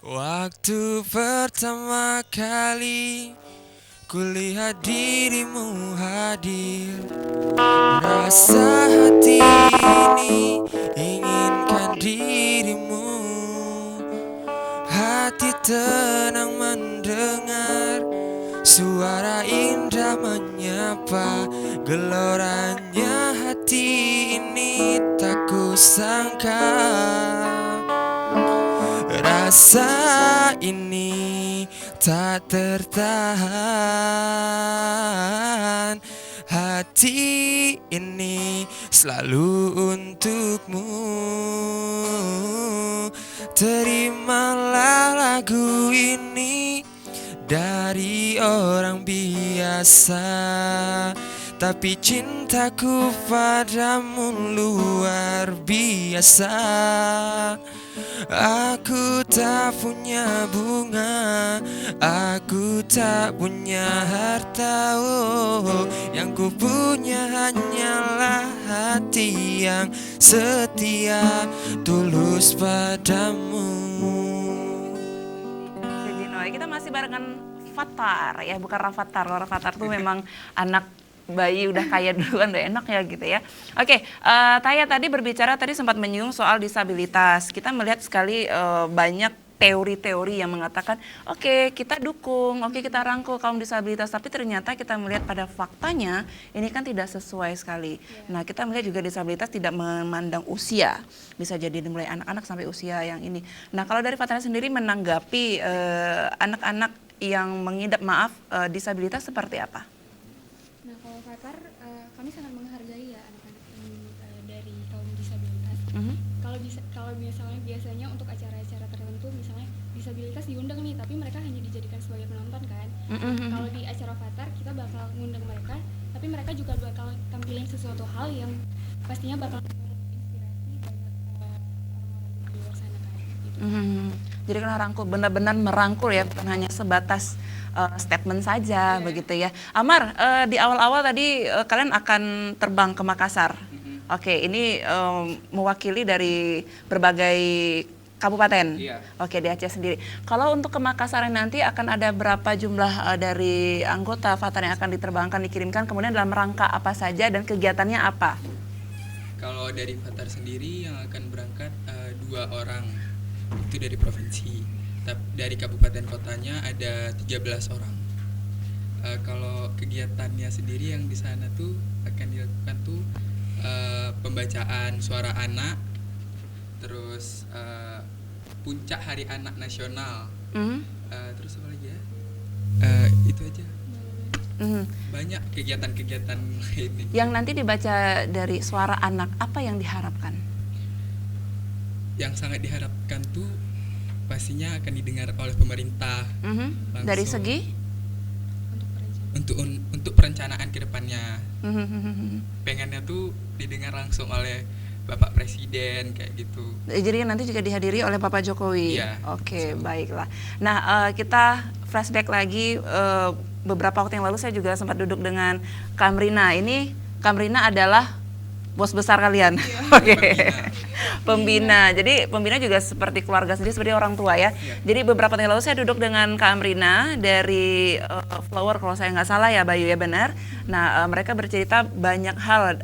Waktu pertama kali kulihat dirimu hadir, rasa hati ini inginkan dirimu. Hati tenang mendengar suara indah menyapa. Geloranya hati ini tak kusangka. Rasa ini tak tertahan. Hati ini selalu untukmu. Terimalah lagu ini dari orang biasa, tapi cintaku padamu luar biasa. Aku tak punya bunga, aku tak punya harta, yang ku punya hanyalah hati yang setia, tulus padamu. Kita masih barengan Fathar ya, bukan Rafathar. Kalau Rafathar tuh memang anak bayi udah kaya duluan, udah enak ya gitu ya. Oke, Taya tadi berbicara, tadi sempat menyinggung soal disabilitas. Kita melihat sekali banyak teori-teori yang mengatakan oke, kita dukung, oke, kita rangkul kaum disabilitas, tapi ternyata kita melihat pada faktanya ini kan tidak sesuai sekali. Nah, kita melihat juga disabilitas tidak memandang usia, bisa jadi dimulai anak-anak sampai usia yang ini. Nah, kalau dari Fathar sendiri menanggapi anak-anak yang mengidap disabilitas seperti apa? Nah, kalau Fathar, kami sangat menghargai ya anak-anak yang dari kaum disabilitas. Kalau misalnya biasanya untuk acara-acara tertentu, misalnya disabilitas diundang nih, tapi mereka hanya dijadikan sebagai penonton kan. Kalau di acara Fathar kita bakal ngundang mereka, tapi mereka juga bakal tampilin sesuatu hal yang pastinya bakal menginspirasi banyak orang-orang di luar sana kan. Gitu. Jadi kan rangkul, benar-benar merangkul ya, bukan hanya sebatas statement saja begitu ya. Amar, di awal-awal tadi kalian akan terbang ke Makassar. Oke, ini mewakili dari berbagai kabupaten. Oke, di Aceh sendiri. Kalau untuk ke Makassar nanti akan ada berapa jumlah dari anggota Fathar yang akan diterbangkan, dikirimkan, kemudian dalam rangka apa saja dan kegiatannya apa? Kalau dari Fathar sendiri yang akan berangkat 2 orang, itu dari provinsi. Dari kabupaten kotanya ada 13 orang. Kalau kegiatannya sendiri yang di sana tuh akan dilakukan tuh pembacaan suara anak, terus puncak Hari Anak Nasional, terus apa lagi ya? Itu aja. Banyak kegiatan-kegiatan ini. Yang nanti dibaca dari suara anak, apa yang diharapkan? Yang sangat diharapkan tuh pastinya akan didengar oleh pemerintah. Dari segi? Untuk perencanaan ke depannya. Pengennya tuh didengar langsung oleh Bapak Presiden kayak gitu. Jadi nanti juga dihadiri oleh Bapak Jokowi. Iya. Oke, baiklah. Nah, kita flashback lagi beberapa waktu yang lalu saya juga sempat duduk dengan Kamrina. Ini Kamrina adalah bos besar kalian. Oke. Pembina. Jadi pembina juga seperti keluarga sendiri, seperti orang tua ya. Jadi beberapa tahun lalu saya duduk dengan Kak Amrina dari Flower, kalau saya nggak salah ya Bayu ya, benar. Nah, mereka bercerita banyak hal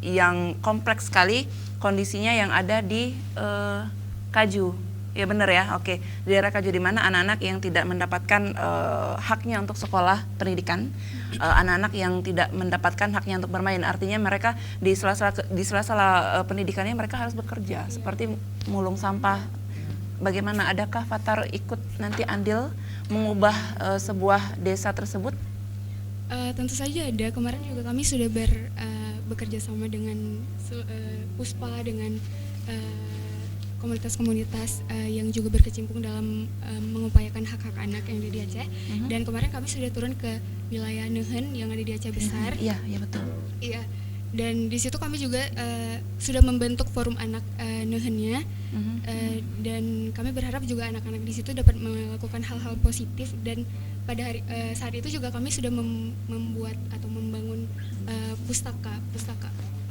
yang kompleks sekali kondisinya yang ada di Kaju. Ya benar ya, oke. Di daerah Kaju, di mana anak-anak yang tidak mendapatkan haknya untuk sekolah pendidikan, anak-anak yang tidak mendapatkan haknya untuk bermain. Artinya mereka di sela-sela pendidikannya mereka harus bekerja, seperti mulung sampah. Bagaimana, adakah Fathar ikut nanti andil mengubah sebuah desa tersebut? Tentu saja ada. Kemarin juga kami sudah bekerja sama dengan Puspa, dengan komunitas-komunitas yang juga berkecimpung dalam mengupayakan hak-hak anak yang ada di Aceh. Dan kemarin kami sudah turun ke wilayah Neuhen yang ada di Aceh Besar. Iya, betul. Iya. Dan di situ kami juga sudah membentuk forum anak Neuhennya. Dan kami berharap juga anak-anak di situ dapat melakukan hal-hal positif, dan pada saat itu juga kami sudah membuat atau membangun pustaka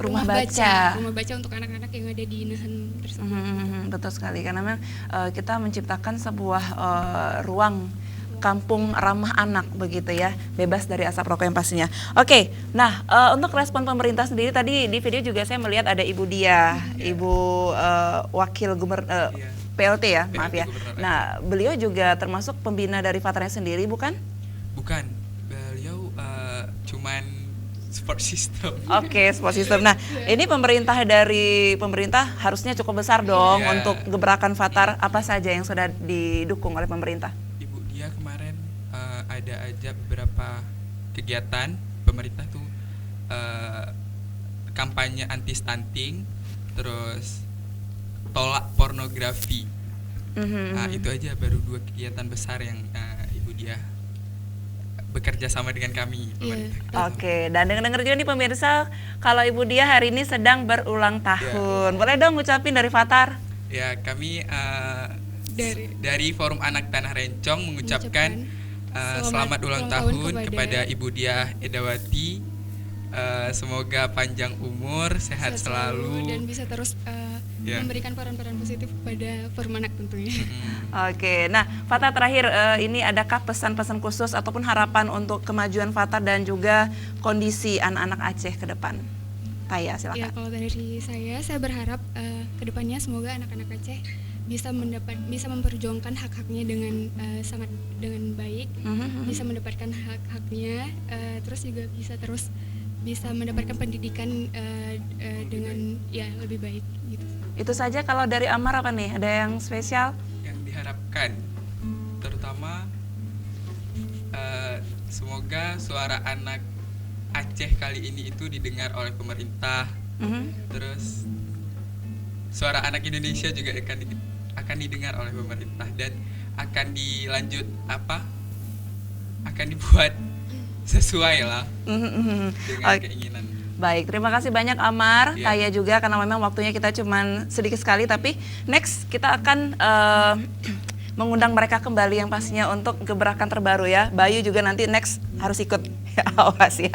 rumah baca. Rumah baca untuk anak-anak yang ada di Nahan tersebut. Betul sekali, karena memang kita menciptakan sebuah ruang kampung ramah anak begitu ya, bebas dari asap rokok yang pastinya. Oke, nah untuk respon pemerintah sendiri tadi di video juga saya melihat ada Ibu Dia, Ibu Wakil Gubernur PLT ya, maaf ya. Nah, beliau juga termasuk pembina dari Fatarnya sendiri, bukan? Bukan, beliau cuman support system. Oke, support system. Nah, ini pemerintah harusnya cukup besar dong untuk gebrakan Fatar. Apa saja yang sudah didukung oleh pemerintah? Ibu Dia kemarin ada aja beberapa kegiatan pemerintah tuh, kampanye anti stunting, terus tolak pornografi. Nah, itu aja baru 2 kegiatan besar yang Ibu Dia bekerja sama dengan kami pemerintah. Oke, dan dengar juga nih pemirsa, kalau Ibu Dia hari ini sedang berulang tahun. Boleh dong ngucapin dari Fatar? Ya, kami dari Forum Anak Tanah Rencong mengucapkan selamat ulang tahun kepada Ibu Dia Edawati. Semoga panjang umur, sehat selalu dan bisa terus memberikan peran-peran positif pada Forum Anak tentunya. Oke, nah Fatar terakhir, ini adakah pesan-pesan khusus ataupun harapan untuk kemajuan Fatar dan juga kondisi anak-anak Aceh ke depan? Taya, silakan. Ya, kalau dari saya berharap ke depannya semoga anak-anak Aceh bisa memperjuangkan hak-haknya dengan baik, bisa mendapatkan hak-haknya, terus juga bisa mendapatkan pendidikan dengan lebih baik gitu. Itu saja. Kalau dari Amar apa nih? Ada yang spesial? Yang diharapkan terutama semoga suara anak Aceh kali ini itu didengar oleh pemerintah. Terus suara anak Indonesia juga akan didengar oleh pemerintah dan akan dibuat sesuai lah dengan keinginan. Baik, terima kasih banyak Amar, Taya juga, karena memang waktunya kita cuman sedikit sekali, tapi next kita akan mengundang mereka kembali yang pastinya untuk gebrakan terbaru ya. Bayu juga nanti next harus ikut, ya awas ya.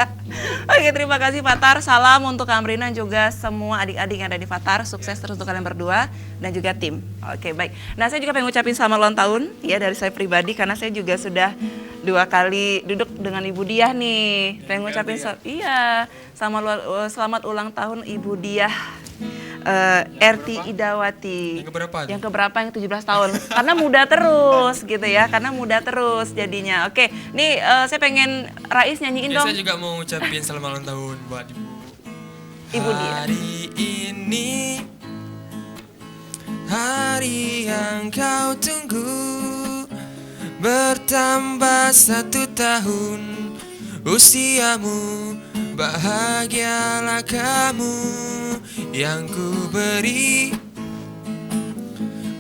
Oke, terima kasih Fatar, salam untuk Kamrina juga semua adik-adik yang ada di Fatar, sukses terus untuk kalian berdua dan juga tim. Oke, baik. Nah, saya juga pengen ngucapin selamat ulang tahun ya dari saya pribadi, karena saya juga sudah 2 kali duduk dengan Ibu Diah nih. Pengen ngucapin selamat ulang tahun Ibu Diah RT Idawati. Yang keberapa? Yang 17 tahun. Karena muda terus gitu ya, karena muda terus jadinya. Oke, nih saya pengen Rais nyanyiin dong. Saya juga mau ngucapin selamat ulang tahun buat Ibu Diah. Hari ini hari yang kau tunggu, bertambah 1 tahun usiamu, bahagialah kamu yang ku beri,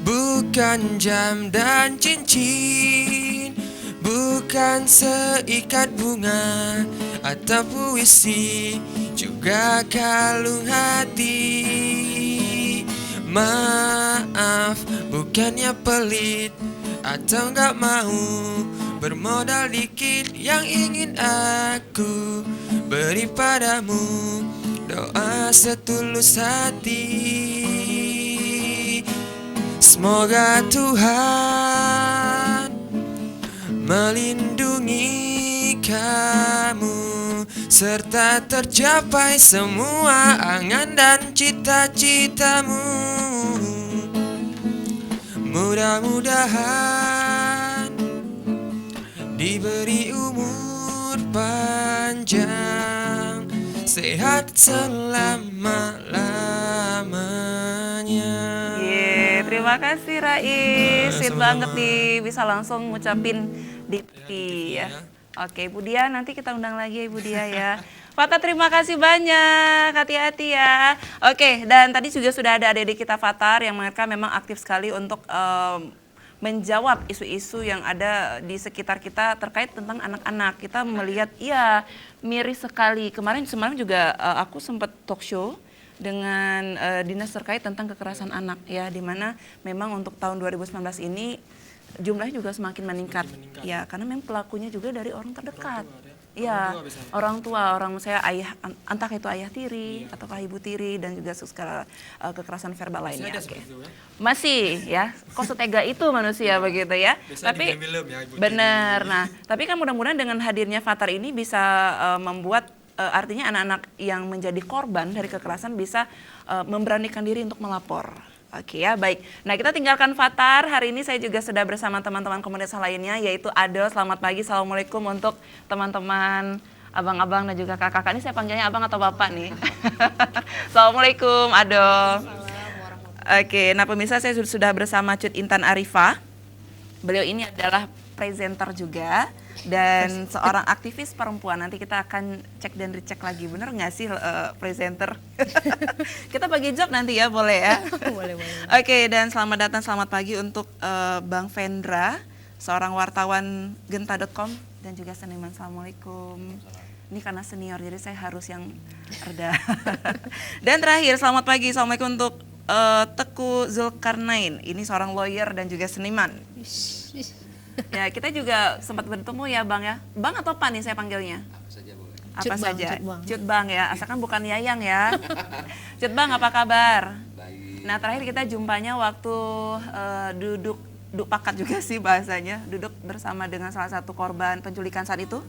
bukan jam dan cincin, bukan seikat bunga atau puisi, juga kalung hati. Maaf, bukannya pelit atau gak mau, bermodal dikit yang ingin aku beri padamu, doa setulus hati. Semoga Tuhan melindungi kamu, serta tercapai semua angan dan cita-citamu. Mudah-mudahan diberi umur panjang, sehat selama-lamanya. Terima kasih Rais, sweet banget nih bisa langsung ngucapin di ya. Oke, Ibu Dia, nanti kita undang lagi ya Ibu Dia ya. Fatar, terima kasih banyak, hati-hati ya. Oke, dan tadi juga sudah ada adik-adik kita Fatar yang mereka memang aktif sekali untuk menjawab isu-isu yang ada di sekitar kita terkait tentang anak-anak. Kita melihat, iya, miris sekali. Semalam juga aku sempat talk show dengan dinas terkait tentang kekerasan anak ya, di mana memang untuk tahun 2019 ini jumlahnya juga semakin meningkat. Ya, karena memang pelakunya juga dari orang terdekat. Iya, orang tua, orang saya ayah, entah itu ayah tiri ataukah ibu tiri dan juga segala kekerasan verbal lainnya. Masih ada Oke. seperti itu ya? Masih ya, kok setega itu manusia begitu ya. Biasanya Tapi di film ya, ibu tiri. benar. Nah, tapi kan mudah-mudahan dengan hadirnya Fathar ini bisa membuat artinya anak-anak yang menjadi korban dari kekerasan bisa memberanikan diri untuk melapor. Oke ya, baik. Nah, kita tinggalkan Fathar. Hari ini saya juga sudah bersama teman-teman komunitas lainnya, yaitu Ado. Selamat pagi, Assalamualaikum untuk teman-teman abang-abang dan juga kakak-kakak. Ini saya panggilnya abang atau bapak nih? Assalamualaikum, Ado. Oke, nah pemirsa saya sudah bersama Cut Intan Arifah. Beliau ini adalah presenter juga dan seorang aktivis perempuan. Nanti kita akan cek dan recheck lagi, bener nggak sih presenter? Kita bagi job nanti ya, boleh ya? Boleh. Oke, dan selamat datang, selamat pagi untuk Bang Vendra, seorang wartawan genta.com dan juga seniman. Assalamualaikum. Ini karena senior, jadi saya harus yang reda. Dan terakhir, selamat pagi, assalamualaikum untuk Teku Zulkarnain. Ini seorang lawyer dan juga seniman. Ya, kita juga sempat bertemu ya Bang ya. Bang atau Pak nih saya panggilnya? Apa Cut Bang, saja? Cut Bang. Cut Bang ya, asalkan bukan Yayang ya. Cut Bang, apa kabar? Baik. Nah, terakhir kita jumpanya waktu duduk pakat juga sih bahasanya, duduk bersama dengan salah satu korban penculikan saat itu,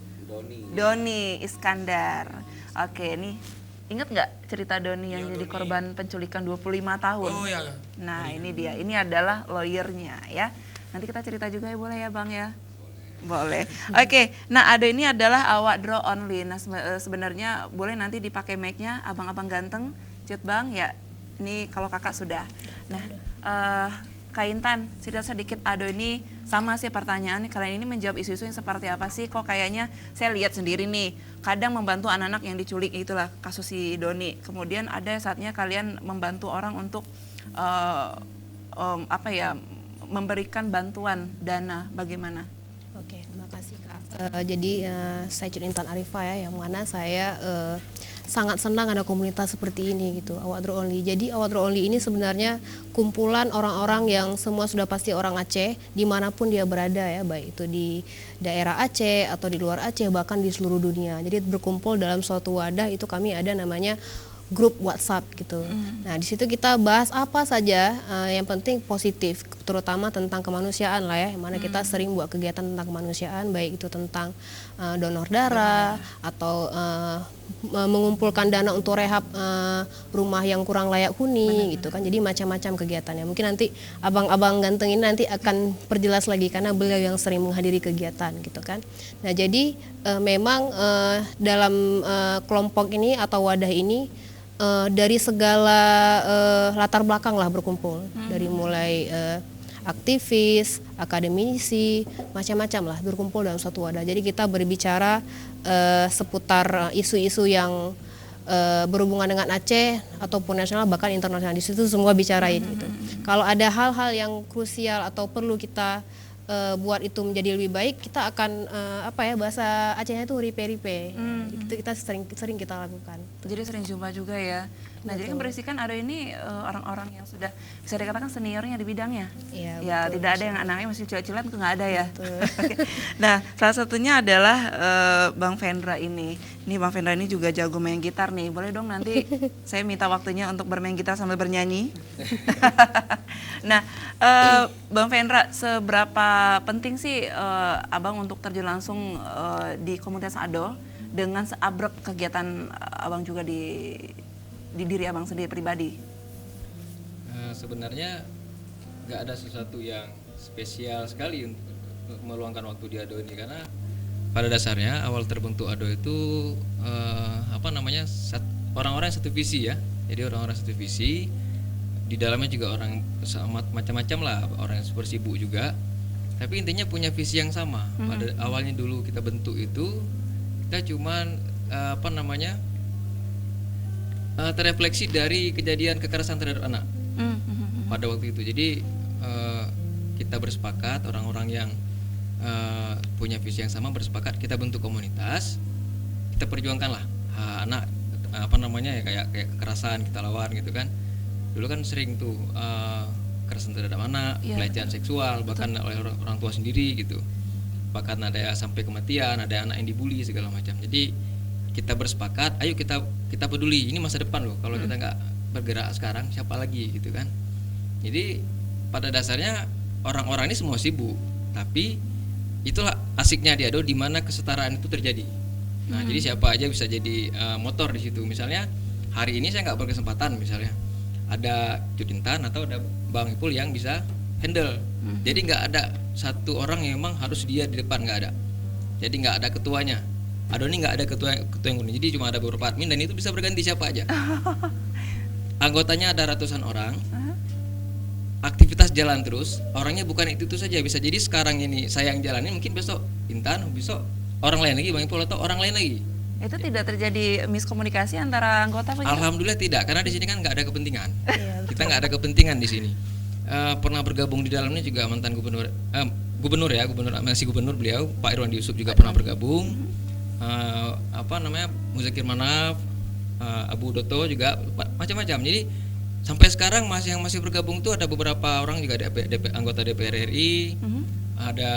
Doni Iskandar. Oke, nih ingat nggak cerita Doni yang jadi korban penculikan 25 tahun? Oh ya. Nah, ini dia, ini adalah lawyernya ya. Nanti kita cerita juga ya, boleh ya Bang ya? Boleh. Oke, nah Ado ini adalah awak draw only. Nah sebenarnya boleh nanti dipakai mic-nya abang-abang ganteng, Cut Bang ya. Ini kalau kakak sudah. Nah, Kak Intan, cerita sedikit Ado ini sama sih pertanyaannya. Kalian ini menjawab isu-isu yang seperti apa sih? Kok kayaknya saya lihat sendiri nih, kadang membantu anak-anak yang diculik, itulah kasus si Doni. Kemudian ada saatnya kalian membantu orang untuk apa ya, memberikan bantuan dana, bagaimana? Oke, terima kasih Kak. Jadi saya Cut Intan Arifah ya, yang mana saya sangat senang ada komunitas seperti ini gitu, Awak Draw Only. Jadi Awak Draw Only ini sebenarnya kumpulan orang-orang yang semua sudah pasti orang Aceh, dimanapun dia berada ya, baik itu di daerah Aceh atau di luar Aceh, bahkan di seluruh dunia. Jadi berkumpul dalam suatu wadah, itu kami ada namanya grup WhatsApp gitu. Nah, di situ kita bahas apa saja yang penting positif, terutama tentang kemanusiaan lah ya. Yang mana kita sering buat kegiatan tentang kemanusiaan, baik itu tentang donor darah atau mengumpulkan dana untuk rehab rumah yang kurang layak huni gitu kan. Jadi macam-macam kegiatannya. Mungkin nanti abang-abang ganteng ini nanti akan perjelas lagi karena beliau yang sering menghadiri kegiatan gitu kan. Nah, jadi memang dalam kelompok ini atau wadah ini dari segala latar belakang lah berkumpul, dari mulai aktivis, akademisi, macam-macam lah berkumpul dalam suatu wadah. Jadi kita berbicara seputar isu-isu yang berhubungan dengan Aceh ataupun nasional bahkan internasional, di situ semua bicarain gitu. Kalau ada hal-hal yang krusial atau perlu kita buat itu menjadi lebih baik, kita akan apa ya, bahasa Acehnya itu ripe-ripe. Itu kita sering kita lakukan. Jadi sering jumpa juga ya. Nah, jadi kan berisikan ada ini orang-orang yang sudah bisa dikatakan seniornya di bidangnya. Iya, Ya, betul. tidak ada yang anaknya masih cuek-cuelan, itu nggak ada ya. Oke. Nah, salah satunya adalah Bang Vendra ini. Ini Bang Vendra ini juga jago main gitar nih. Boleh dong nanti saya minta waktunya untuk bermain gitar sambil bernyanyi. Nah, Bang Vendra, seberapa penting sih Abang untuk terjun langsung di komunitas Ado dengan seabrek kegiatan Abang juga di diri Abang sendiri pribadi? Sebenarnya nggak ada sesuatu yang spesial sekali untuk meluangkan waktu di Ado ini, karena pada dasarnya awal terbentuk Ado itu apa namanya, orang-orang yang satu visi ya. Jadi orang-orang satu visi, di dalamnya juga orang macam-macam lah, orang yang super sibuk juga, tapi intinya punya visi yang sama. Pada awalnya dulu kita bentuk itu, kita cuman apa namanya, terefleksi dari kejadian kekerasan terhadap anak pada waktu itu. Jadi kita bersepakat, orang-orang yang punya visi yang sama bersepakat, kita bentuk komunitas, kita perjuangkanlah anak, apa namanya ya, kayak kekerasan kita lawan gitu kan. Dulu kan sering tuh kekerasan terhadap anak, pelecehan seksual bahkan oleh orang tua sendiri gitu. kesepakatan, ada yang sampai kematian, ada anak yang dibully segala macam. Jadi kita bersepakat, ayo kita peduli, ini masa depan loh. Kalau kita nggak bergerak sekarang, siapa lagi gitu kan. Jadi pada dasarnya orang-orang ini semua sibuk, tapi itulah asiknya di ADO di mana kesetaraan itu terjadi. Nah, jadi siapa aja bisa jadi motor di situ. Misalnya hari ini saya nggak berkesempatan, misalnya ada Judintan atau ada Bang Ipul yang bisa handle. Jadi nggak ada satu orang yang memang harus dia di depan, nggak ada. Jadi nggak ada ketuanya. ADO ini nggak ada ketua yang kuning. Jadi cuma ada beberapa admin dan itu bisa berganti siapa aja. Anggotanya ada ratusan orang. Aktivitas jalan terus. Orangnya bukan itu saja. Bisa jadi sekarang ini saya yang jalanin, mungkin besok Intan, besok orang lain lagi, Bang Ipul atau orang lain lagi. Itu tidak terjadi miskomunikasi antara anggota begitu? Alhamdulillah tidak, karena di sini kan nggak ada kepentingan. Kita nggak ada kepentingan di sini. Pernah bergabung di dalamnya juga mantan gubernur, masih gubernur beliau, Pak Irwandi Yusuf juga pernah bergabung. Muzakir Manaf, Abu Doto juga macam-macam. Jadi sampai sekarang yang masih bergabung tuh ada beberapa orang juga anggota DPR RI, ada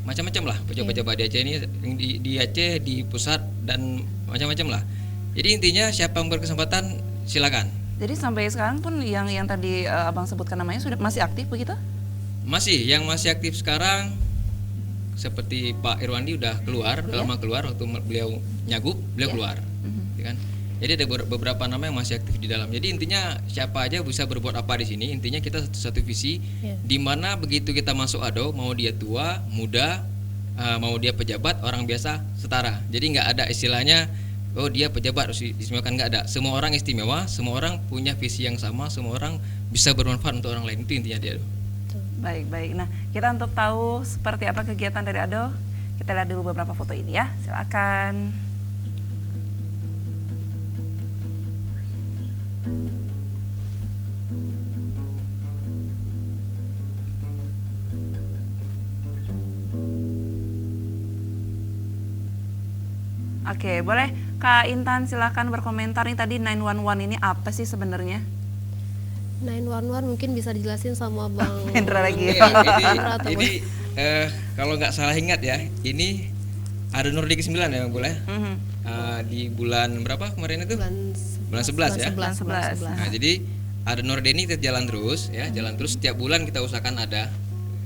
macam-macam lah pejabat-pejabat di Aceh ini, di Aceh, di pusat dan macam-macam lah. Jadi intinya siapa yang berkesempatan silakan. Jadi sampai sekarang pun yang tadi Abang sebutkan namanya sudah masih aktif begitu? Masih, yang masih aktif sekarang seperti Pak Irwandi udah keluar, udah lama keluar waktu beliau nyagup, beliau keluar. Ya kan? Jadi ada beberapa nama yang masih aktif di dalam. Jadi intinya siapa aja bisa berbuat apa di sini. Intinya kita satu visi, di mana begitu kita masuk ADO, mau dia tua, muda, mau dia pejabat, orang biasa, setara. Jadi nggak ada istilahnya, oh dia pejabat harus diistimewakan, nggak ada. Semua orang istimewa, semua orang punya visi yang sama, semua orang bisa bermanfaat untuk orang lain. Itu intinya dia. Baik. Nah, kita untuk tahu seperti apa kegiatan dari ADO, kita lihat dulu beberapa foto ini ya. Silakan. Oke, boleh Kak Intan silakan berkomentar nih, tadi 911 ini apa sih sebenarnya? 911 mungkin bisa dijelasin sama Bang Hendra lagi. Jadi kalau nggak salah ingat ya, ini ada Nurdi ke-9 ya Bang boleh? Di bulan berapa kemarin itu? Bulan 11 ya. Bulan 11. Nah, jadi ada Nurdi ini kita jalan terus ya, jalan terus setiap bulan kita usahakan ada.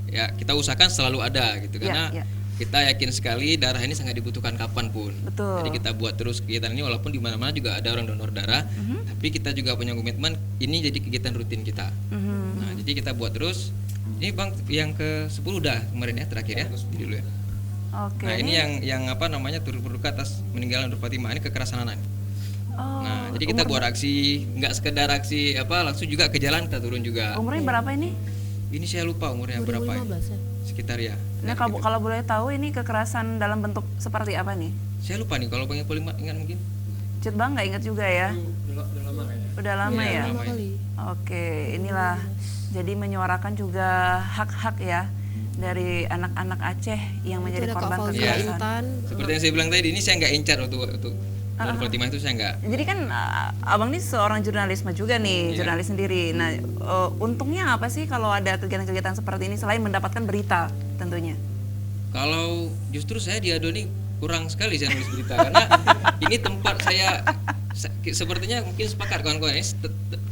Ya, kita usahakan selalu ada gitu karena kita yakin sekali darah ini sangat dibutuhkan kapanpun. Betul. Jadi kita buat terus kegiatan ini walaupun di mana-mana juga ada orang donor darah, tapi kita juga punya komitmen ini jadi kegiatan rutin kita. Nah, jadi kita buat terus. Ini Bang yang ke-10 udah kemarin ya terakhir ya. Jadi dulu ya. Oke. Nah, ini yang turut berduka atas meninggalnya Nur Fatimah, ini kekerasan anak. Nah, jadi kita buat aksi, nggak sekedar aksi langsung juga ke jalan kita turun juga. Umurnya berapa ini? Ini saya lupa umurnya berapa ya. 2015 ya. Sekitar ya. Nah, kalau boleh tahu ini kekerasan dalam bentuk seperti apa nih? Saya lupa nih kalau Bang Ipul ingat mungkin. Cut Bang nggak ingat juga ya? Udah lama kayaknya. Udah lama ya? Pertama kali. Oke, inilah jadi menyuarakan juga hak-hak ya dari anak-anak Aceh yang menjadi Itu ada Kak korban Fauzia kekerasan. Intan. Seperti yang saya bilang tadi, ini saya nggak incar waktu Nur Fatimah itu saya nggak. Jadi kan Abang ini seorang jurnalisme juga nih, jurnalis sendiri. Nah, untungnya apa sih kalau ada kegiatan-kegiatan seperti ini selain mendapatkan berita tentunya? Kalau justru saya di ADO ini kurang sekali saya nulis berita karena ini tempat saya sepertinya mungkin sepakat kawan-kawan ini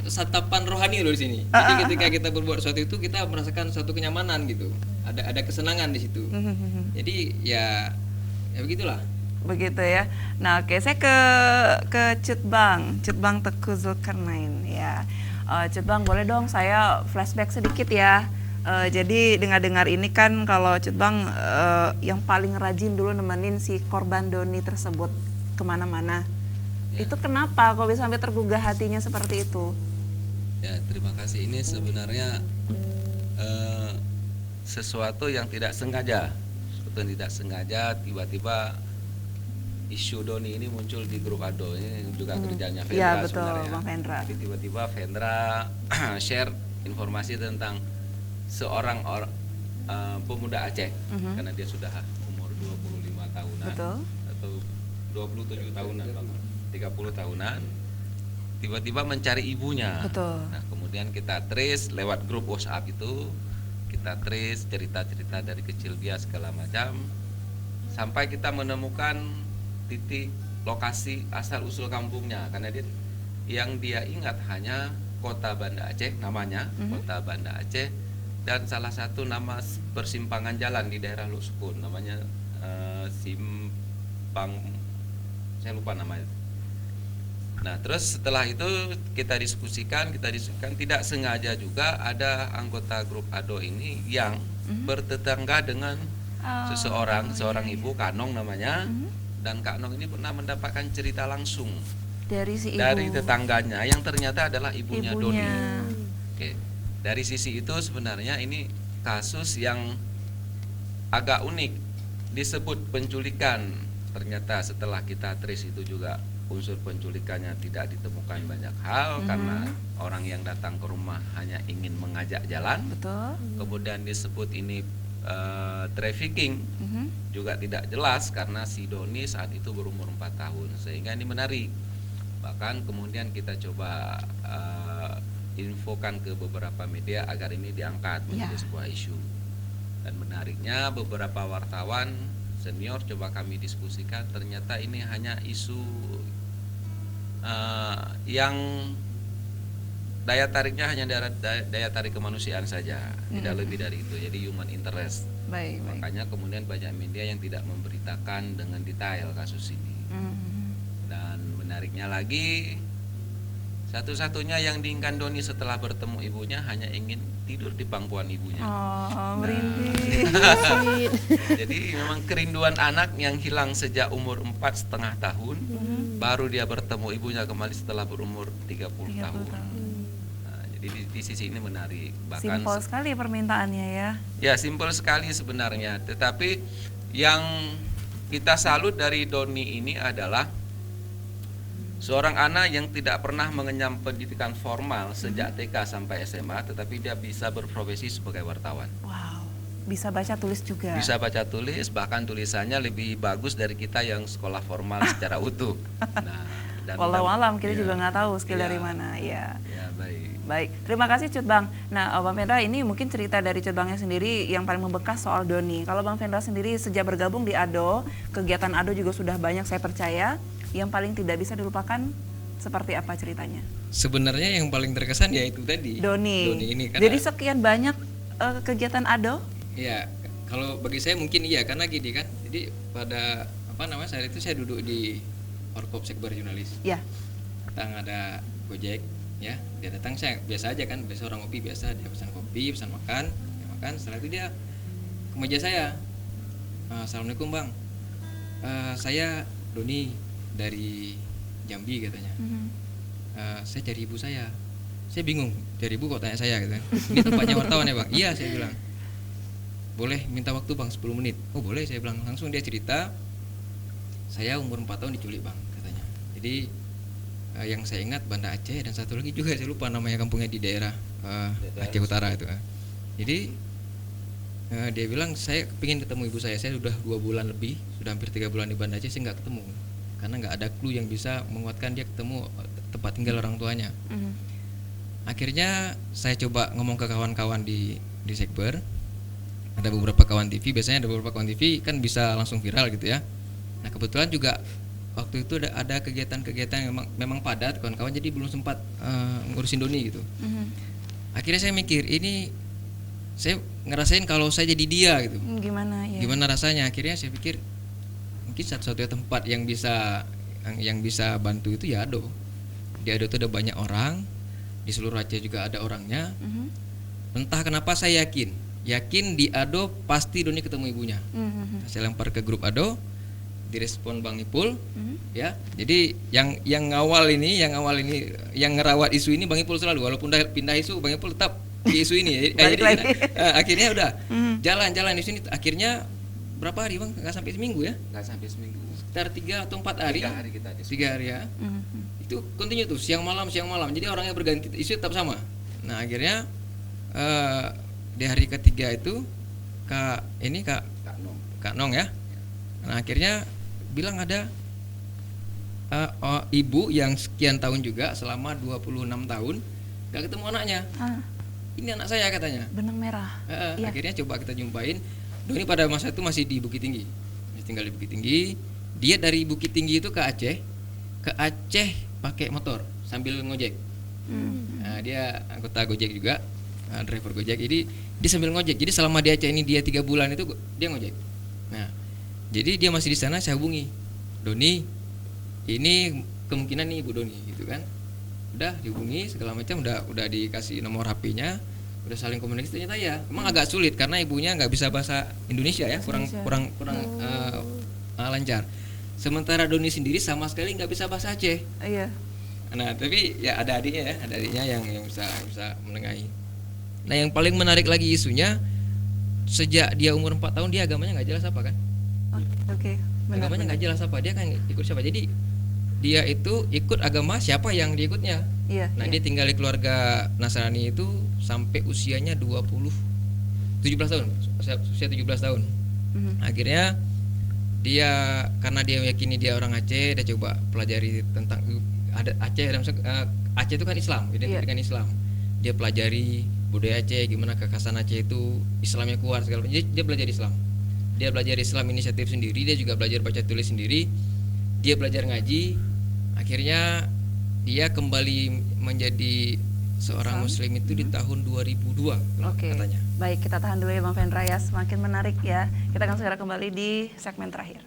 satapan rohani loh di sini. Jadi ketika kita berbuat sesuatu itu kita merasakan suatu kenyamanan gitu. Ada kesenangan di situ. Jadi ya begitulah. Begitu ya. Nah, oke, saya ke Cut Bang Teguh Zulkarnain ya. Cut Bang, boleh dong saya flashback sedikit ya. Jadi dengar ini kan kalau Cut Bang yang paling rajin dulu nemenin si korban Doni tersebut kemana-mana. Itu kenapa kok bisa sampai tergugah hatinya seperti itu? Ya, terima kasih. Ini sebenarnya sesuatu yang tidak sengaja. Tiba-tiba isu Doni ini muncul di grup ADO. Ini juga kerjanya Vendra Iya, betul, sebenarnya. Bang Vendra. Jadi tiba-tiba Vendra share informasi tentang seorang pemuda Aceh karena dia sudah umur 25 tahunan. Betul. Atau 27 tahunan, 30 tahunan. Tiba-tiba mencari ibunya. Betul. Nah, kemudian kita trace lewat grup WhatsApp itu, kita trace cerita-cerita dari kecil dia segala macam. sampai kita menemukan titik lokasi asal usul kampungnya, karena yang dia ingat hanya kota Banda Aceh namanya, kota Banda Aceh, dan salah satu nama persimpangan jalan di daerah Luskun namanya Simpang, saya lupa namanya. Nah, terus setelah itu kita diskusikan tidak sengaja juga ada anggota grup ADO ini yang bertetangga dengan seorang ibu, Kak Nong namanya, dan Kak Nong ini pernah mendapatkan cerita langsung Dari si ibu. dari tetangganya yang ternyata adalah ibunya Doni. Oke. Dari sisi itu sebenarnya ini kasus yang agak unik, disebut penculikan. Ternyata setelah kita trace itu juga unsur penculikannya tidak ditemukan banyak hal, karena orang yang datang ke rumah hanya ingin mengajak jalan. Betul. Kemudian disebut ini trafficking, juga tidak jelas karena si Doni saat itu berumur 4 tahun, sehingga ini menarik. Bahkan kemudian kita coba infokan ke beberapa media agar ini diangkat menjadi sebuah isu. Dan menariknya beberapa wartawan senior coba kami diskusikan, ternyata ini hanya isu yang daya tariknya hanya daya tarik kemanusiaan saja, tidak lebih dari itu, jadi human interest. Baik. Makanya kemudian banyak media yang tidak memberitakan dengan detail kasus ini. Dan menariknya lagi, satu-satunya yang diinginkan Doni setelah bertemu ibunya hanya ingin tidur di pangkuan ibunya. Merinding. Jadi memang kerinduan anak yang hilang sejak umur 4,5 tahun, baru dia bertemu ibunya kembali setelah berumur 30 tahun. Nah, jadi di sisi ini menarik. Bahkan Simpel sekali permintaannya ya. ya simpel sekali sebenarnya. Tetapi yang kita salut dari Doni ini adalah seorang anak yang tidak pernah mengenyam pendidikan formal sejak TK sampai SMA, tetapi dia bisa berprofesi sebagai wartawan. Wow, bisa baca tulis juga. Bisa baca tulis, bahkan tulisannya lebih bagus dari kita yang sekolah formal secara utuh. Nah, dan walau alam kita ya, juga nggak tahu skill ya, dari mana ya. Ya baik. Baik, terima kasih Cut Bang. Nah, Bang Vendra, ini mungkin cerita dari Cut Bangnya sendiri yang paling membekas soal Doni. Kalau Bang Vendra sendiri sejak bergabung di ADO, kegiatan ADO juga sudah banyak saya percaya. Yang paling tidak bisa dilupakan seperti apa ceritanya? Sebenarnya yang paling terkesan ya itu tadi. Doni ini karena, jadi sekian banyak kegiatan ADO? Ya, kalau bagi saya mungkin iya, karena gini kan. Jadi pada saat itu saya duduk di Orkop Sekber Jurnalis. Ya. Datang ada Gojek, ya. Dia datang, saya biasa aja kan, biasa orang kopi biasa, dia pesan kopi, pesan makan, dia makan. Setelah itu dia ke meja saya. Assalamualaikum Bang. Saya Doni dari Jambi katanya. Saya cari ibu saya bingung, cari ibu kok tanya saya gitu. Ini tempatnya wartawan ya Bang? Iya, saya bilang. Boleh minta waktu Bang 10 menit? Oh boleh, saya bilang. Langsung dia cerita, saya umur 4 tahun diculik Bang katanya. Jadi yang saya ingat Banda Aceh, dan satu lagi juga saya lupa namanya kampungnya di daerah Aceh Utara itu. Jadi dia bilang, saya kepingin ketemu ibu saya sudah 2 bulan lebih, sudah hampir 3 bulan di Banda Aceh, saya nggak ketemu karena nggak ada clue yang bisa menguatkan dia ketemu tempat tinggal orang tuanya. Akhirnya saya coba ngomong ke kawan-kawan di Sekber, ada beberapa kawan TV, biasanya ada beberapa kawan TV kan bisa langsung viral gitu ya. Nah kebetulan juga waktu itu ada kegiatan-kegiatan yang memang padat kawan-kawan, jadi belum sempat ngurusin Doni gitu. Akhirnya saya mikir, ini saya ngerasain kalau saya jadi dia gitu. Gimana ya? Gimana rasanya? Akhirnya saya pikir mungkin satu-satunya tempat yang bisa bantu itu ya ADO. Di ADO itu ada banyak orang, di seluruh Aceh juga ada orangnya. Entah kenapa saya yakin di ADO pasti Doni ketemu ibunya. Saya lempar ke grup ADO, direspon Bang Ipul, ya. Jadi yang awal ini yang ngerawat isu ini Bang Ipul selalu, walaupun udah pindah isu Bang Ipul tetap di isu ini. Akhirnya udah jalan-jalan di sini. Akhirnya berapa hari Bang? Nggak sampai seminggu ya? Nggak sampai seminggu. Sekitar 3 atau 4 hari. 3 hari kita di 3 hari ya. Itu continue tuh siang malam. Jadi orangnya berganti, isu tetap sama. Nah akhirnya di hari ketiga itu Kak Nong ya. Nah akhirnya bilang ada ibu yang sekian tahun juga, selama 26 tahun gak ketemu anaknya. Ini anak saya katanya. Benang merah. Akhirnya coba kita jumpain. Doni pada masa itu masih di Bukit Tinggi. tinggal di Bukit Tinggi. Dia dari Bukit Tinggi itu ke Aceh pakai motor sambil ngojek. Nah, dia anggota Gojek juga, driver Gojek. Jadi dia sambil ngojek. Jadi selama di Aceh ini dia 3 bulan itu dia ngojek. Nah, jadi dia masih di sana, saya hubungi Doni, ini kemungkinan nih Bu Doni gitu kan. Udah dihubungi segala macam, udah dikasih nomor HP-nya, udah saling komunikasi. Ternyata ya emang agak sulit karena ibunya nggak bisa bahasa Indonesia ya, kurang lancar. Sementara Doni sendiri sama sekali nggak bisa bahasa Aceh. Iya. Nah, tapi ya ada adiknya yang bisa menengahi. Nah, yang paling menarik lagi isunya, sejak dia umur 4 tahun dia agamanya nggak jelas apa kan? Oke. Agamanya nggak jelas apa, dia kan ikut siapa? Jadi dia itu ikut agama siapa yang diikutnya. Iya. Nah, iya. dia tinggal di keluarga Nasrani itu sampai usianya 17 tahun. Usia 17 tahun. Akhirnya dia, karena dia meyakini dia orang Aceh, dia coba pelajari tentang Aceh itu kan Islam, identik dengan Islam. Dia pelajari budaya Aceh, gimana kekhasan Aceh itu, Islamnya kuat segala macam. Dia belajar Islam. Dia belajar Islam inisiatif sendiri, dia juga belajar baca tulis sendiri. Dia belajar ngaji. Akhirnya dia kembali menjadi seorang muslim itu di tahun 2002 katanya. Baik, kita tahan dulu ya Bang Vendra ya, semakin menarik ya. Kita akan segera kembali di segmen terakhir.